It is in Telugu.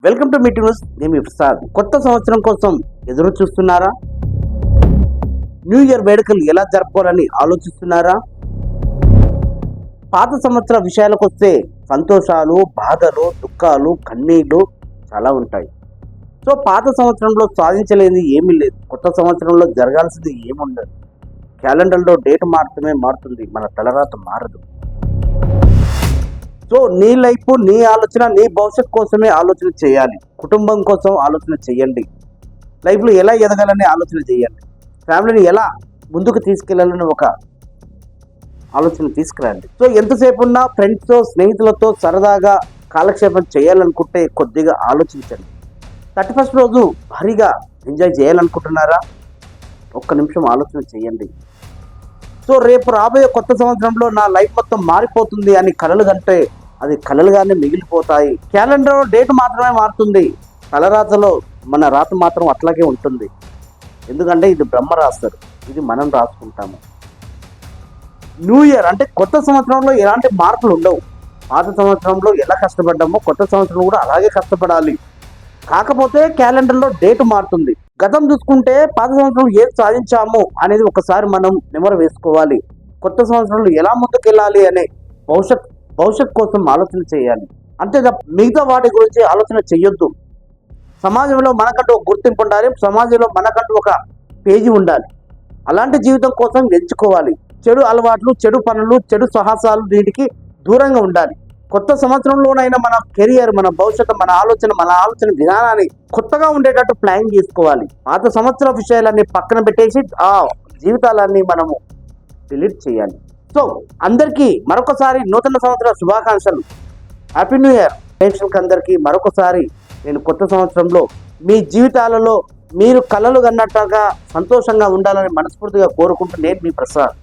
Welcome to meeting news. నేను మీ ప్రసాద్. కొత్త సంవత్సరం కోసం ఎదురు చూస్తున్నారా? న్యూ ఇయర్ వేడుకలు ఎలా జరుపుకోవాలని ఆలోచిస్తున్నారా? పాత సంవత్సర విషయాలకు వస్తే సంతోషాలు, బాధలు, దుఃఖాలు, కన్నీళ్లు చాలా ఉంటాయి. సో పాత సంవత్సరంలో సాధించలేనిది ఏమీ లేదు, కొత్త సంవత్సరంలో జరగాల్సింది ఏముండదు. క్యాలెండర్లో డేట్ మాత్రమే మారుతుంది, మన తలరాత మారదు. సో నీ లైఫ్, నీ ఆలోచన, నీ భవిష్యత్ కోసమే ఆలోచన చేయాలి. కుటుంబం కోసం ఆలోచన చేయండి. లైఫ్లో ఎలా ఎదగాలని ఆలోచన చేయండి. ఫ్యామిలీని ఎలా ముందుకు తీసుకెళ్లాలని ఒక ఆలోచన తీసుకురండి. సో ఎంతసేపు ఉన్నా ఫ్రెండ్స్తో, స్నేహితులతో సరదాగా కాలక్షేపం చేయాలనుకుంటే కొద్దిగా ఆలోచించండి. 31st రోజు భారీగా ఎంజాయ్ చేయాలనుకుంటున్నారా? ఒక్క నిమిషం ఆలోచన చేయండి. సో రేపు రాబోయే కొత్త సంవత్సరంలో నా లైఫ్ మొత్తం మారిపోతుంది అని కలలు కంటే అది కలలుగానే మిగిలిపోతాయి. క్యాలెండర్ డేట్ మాత్రమే మారుతుంది, తలరాతలో మన రాత మాత్రం అట్లాగే ఉంటుంది. ఎందుకంటే ఇది బ్రహ్మ రాస్తారు, ఇది మనం రాసుకుంటాము. న్యూ ఇయర్ అంటే కొత్త సంవత్సరంలో ఎలాంటి మార్పులు ఉండవు. పాత సంవత్సరంలో ఎలా కష్టపడ్డామో కొత్త సంవత్సరం కూడా అలాగే కష్టపడాలి. కాకపోతే క్యాలెండర్లో డేట్ మారుతుంది. గతం చూసుకుంటే పాత సంవత్సరంలో ఏది సాధించాము అనేది ఒకసారి మనం నెమరు వేసుకోవాలి. కొత్త సంవత్సరంలో ఎలా ముందుకెళ్ళాలి అనే భవిష్యత్ కోసం ఆలోచన చేయాలి. అంతే తప్ప మిగతా వాటి గురించి ఆలోచన చెయ్యొద్దు. సమాజంలో మనకంటూ ఒక గుర్తింపు ఉండాలి, సమాజంలో మనకంటూ ఒక పేజీ ఉండాలి. అలాంటి జీవితం కోసం ఎంచుకోవాలి. చెడు అలవాట్లు, చెడు పనులు, చెడు సాహసాలు వీటికి దూరంగా ఉండాలి. కొత్త సంవత్సరంలోనైనా మన కెరియర్, మన భవిష్యత్తు, మన ఆలోచన విధానాన్ని కొత్తగా ఉండేటట్టు ప్లాన్ చేసుకోవాలి. పాత సంవత్సర విషయాలన్నీ పక్కన పెట్టేసి ఆ జీవితాలన్నీ మనము డిలీట్ చేయాలి. సో అందరికీ మరొకసారి నూతన సంవత్సర శుభాకాంక్షలు. Happy new year. ప్రేక్షకులకు అందరికీ మరొకసారి నేను కొత్త సంవత్సరంలో మీ జీవితాలలో మీరు కలలు కన్నట్టుగా సంతోషంగా ఉండాలని మనస్ఫూర్తిగా కోరుకుంటూ నేను మీ ప్రసాద్.